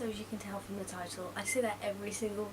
So as you can tell from the title, I say that every single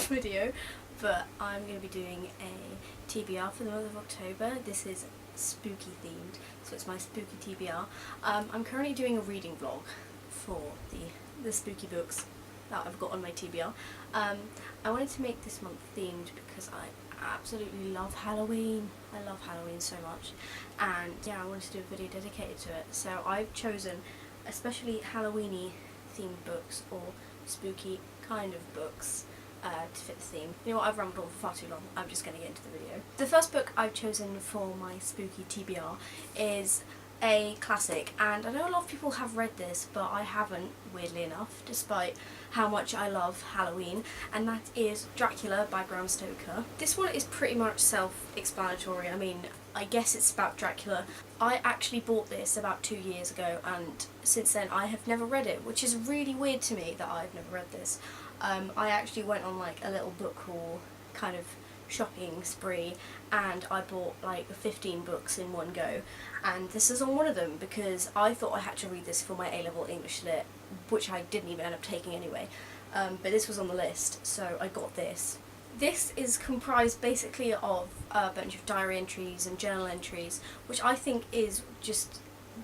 video, but I'm going to be doing a TBR for the month of October. This is spooky themed, so it's my spooky TBR. I'm currently doing a reading vlog for the spooky books that I've got on my TBR. I wanted to make this month themed because I absolutely love Halloween. I love Halloween so much, and yeah, I wanted to do a video dedicated to it. So I've chosen especially Halloweeny themed books or spooky kind of books to fit the theme. You know what, I've rambled on for far too long. I'm just going to get into the video. The first book I've chosen for my spooky TBR is a classic, and I know a lot of people have read this, but I haven't, weirdly enough, despite how much I love Halloween, and that is Dracula by Bram Stoker. This one is pretty much self-explanatory. I mean, I guess it's about Dracula. I actually bought this about 2 years ago, and since then I have never read it, which is really weird to me that I've never read this. I actually went on like a little book haul kind of shopping spree, and I bought like 15 books in one go, and this is on one of them because I thought I had to read this for my A-level English Lit, which I didn't even end up taking anyway, but this was on the list, so I got this. This is comprised basically of a bunch of diary entries and journal entries, which I think is just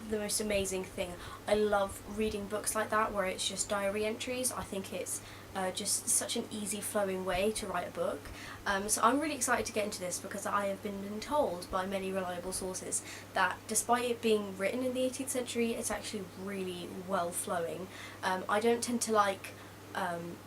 the most amazing thing. I love reading books like that where it's just diary entries. I think it's just such an easy flowing way to write a book. So I'm really excited to get into this because I have been told by many reliable sources that despite it being written in the 18th century, it's actually really well flowing. I don't tend to like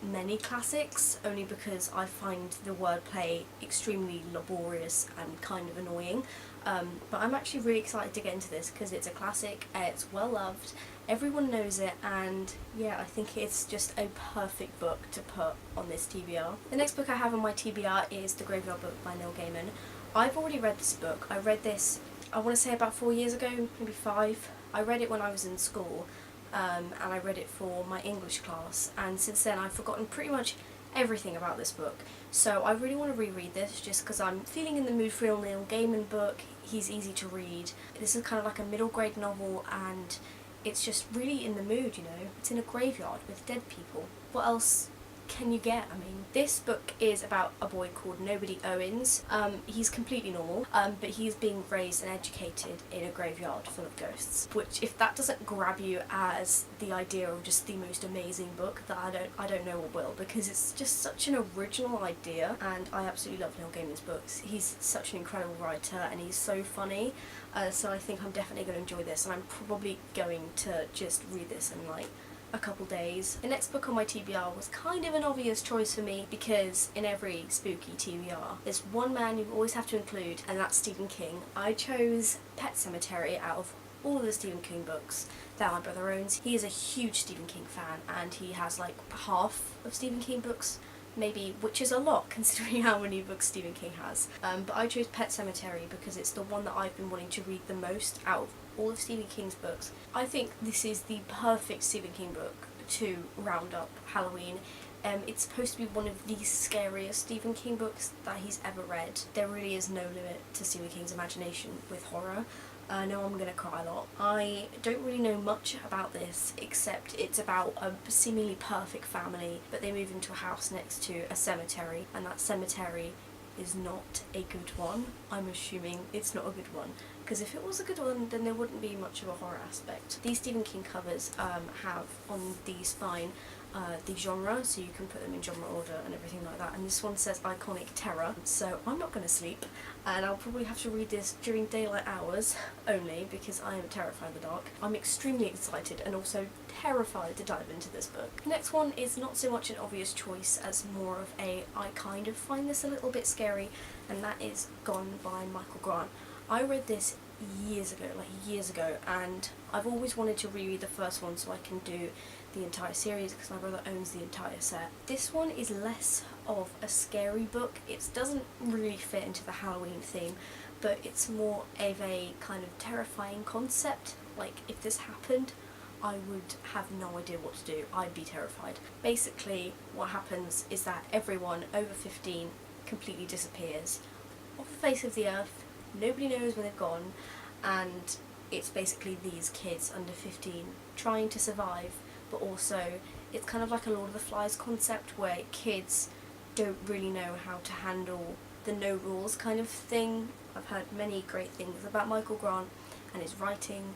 many classics, only because I find the wordplay extremely laborious and kind of annoying, but I'm actually really excited to get into this because it's a classic, it's well loved, everyone knows it, and yeah, I think it's just a perfect book to put on this TBR. The next book I have on my TBR is The Graveyard Book by Neil Gaiman. I've already read this book. I read this, I want to say about 4 years ago, maybe 5. I read it when I was in school, and I read it for my English class, and since then I've forgotten pretty much everything about this book. So I really want to reread this just because I'm feeling in the mood for a Neil Gaiman book. He's easy to read. This is kind of like a middle grade novel, and it's just really in the mood, you know. It's in a graveyard with dead people. What else can you get? I mean, this book is about a boy called Nobody Owens. He's completely normal, but he's being raised and educated in a graveyard full of ghosts, which, if that doesn't grab you as the idea of just the most amazing book, that I don't know what will, because it's just such an original idea, and I absolutely love Neil Gaiman's books. He's such an incredible writer, and he's so funny, so I think I'm definitely going to enjoy this, and I'm probably going to just read this in like a couple days. The next book on my TBR was kind of an obvious choice for me because in every spooky TBR there's one man you always have to include, and that's Stephen King. I chose Pet Sematary out of all of the Stephen King books that my brother owns. He is a huge Stephen King fan, and he has like half of Stephen King books, maybe, which is a lot considering how many books Stephen King has. But I chose Pet Sematary because it's the one that I've been wanting to read the most out of all of Stephen King's books. I think this is the perfect Stephen King book to round up Halloween. It's supposed to be one of the scariest Stephen King books that he's ever read. There really is no limit to Stephen King's imagination with horror. I know I'm gonna cry a lot. I don't really know much about this, except it's about a seemingly perfect family, but they move into a house next to a cemetery, and that cemetery is not a good one. I'm assuming it's not a good one, because if it was a good one, then there wouldn't be much of a horror aspect. These Stephen King covers have on the spine the genre, so you can put them in genre order and everything like that, and this one says iconic terror, so I'm not going to sleep, and I'll probably have to read this during daylight hours only because I am terrified of the dark. I'm extremely excited and also terrified to dive into this book. The next one is not so much an obvious choice as more of a I kind of find this a little bit scary, and that is Gone by Michael Grant. I read this years ago, and I've always wanted to reread the first one so I can do the entire series because my brother owns the entire set. This one is less of a scary book. It doesn't really fit into the Halloween theme, but it's more of a kind of terrifying concept. Like, if this happened, I would have no idea what to do. I'd be terrified. Basically, what happens is that everyone over 15 completely disappears off the face of the earth. Nobody knows where they've gone, and it's basically these kids under 15 trying to survive, but also It's kind of like a Lord of the Flies concept where kids don't really know how to handle the no rules kind of thing. I've heard many great things about Michael Grant and his writing,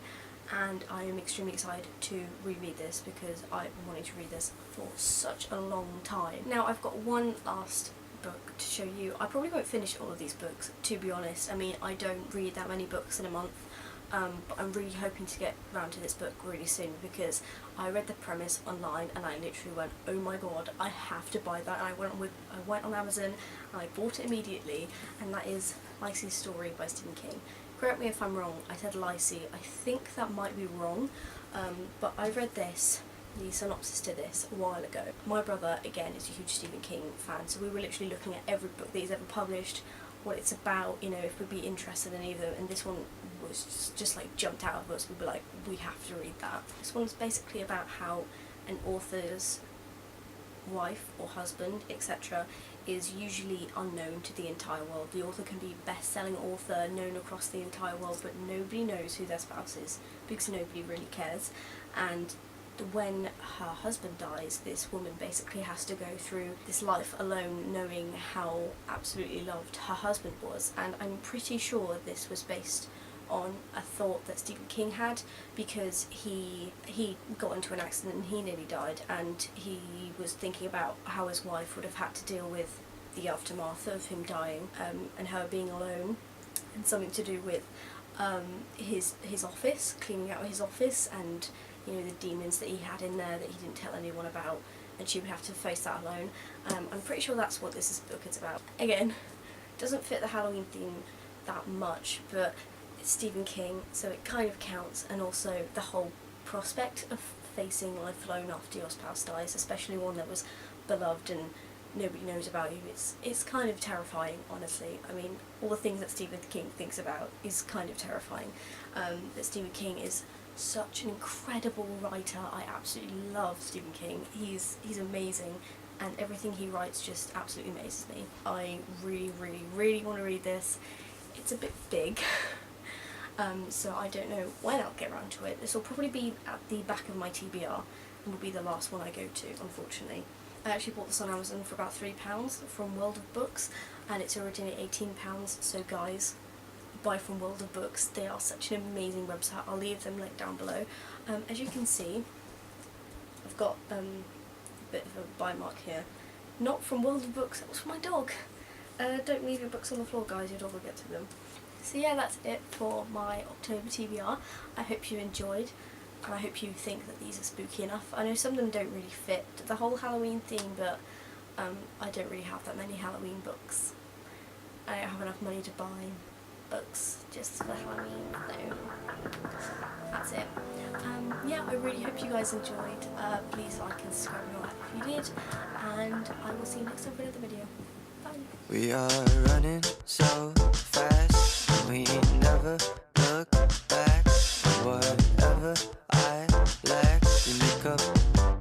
and I am extremely excited to reread this because I've been wanting to read this for such a long time. Now I've got one last book to show you. I probably won't finish all of these books, to be honest. I mean, I don't read that many books in a month, but I'm really hoping to get around to this book really soon because I read the premise online and I literally went, oh my god, I have to buy that. And I went on Amazon and I bought it immediately, and that is Lacey's Story by Stephen King. Correct me if I'm wrong, I said Lacey, I think that might be wrong, but I read this, the synopsis to this, a while ago. My brother, again, is a huge Stephen King fan, so we were literally looking at every book that he's ever published, what it's about, you know, if we'd be interested in either, and this one was just like jumped out of us. We were like, we have to read that. This one's basically about how an author's wife or husband, etc., is usually unknown to the entire world. The author can be best-selling author, known across the entire world, but nobody knows who their spouse is because nobody really cares. And when her husband dies, this woman basically has to go through this life alone, knowing how absolutely loved her husband was. And I'm pretty sure this was based on a thought that Stephen King had, because he got into an accident and he nearly died, and he was thinking about how his wife would have had to deal with the aftermath of him dying, and her being alone, and something to do with his office, cleaning out his office, and you know, the demons that he had in there that he didn't tell anyone about, and she would have to face that alone. I'm pretty sure that's what this book is about. Again, doesn't fit the Halloween theme that much, but it's Stephen King, so it kind of counts, and also the whole prospect of facing life alone after your spouse dies, especially one that was beloved and nobody knows about you, it's kind of terrifying, honestly. I mean, all the things that Stephen King thinks about is kind of terrifying. But Stephen King is such an incredible writer. I absolutely love Stephen King. He's amazing, and everything he writes just absolutely amazes me. I really, really, really want to read this. It's a bit big, so I don't know when I'll get around to it. This will probably be at the back of my TBR and will be the last one I go to, unfortunately. I actually bought this on Amazon for about £3 from World of Books, and it's originally £18, so guys, buy from World of Books. They are such an amazing website. I'll leave them linked down below. As you can see, I've got a bit of a buy mark here. Not from World of Books, that was from my dog. Don't leave your books on the floor, guys, your dog will get to them. So yeah, that's it for my October TBR. I hope you enjoyed, and I hope you think that these are spooky enough. I know some of them don't really fit the whole Halloween theme, but I don't really have that many Halloween books. I don't have enough money to buy books just for Halloween, so that's it. Yeah, I really hope you guys enjoyed. Please like and subscribe if you did, and I will see you next time for another video. Bye. We are running so fast, we never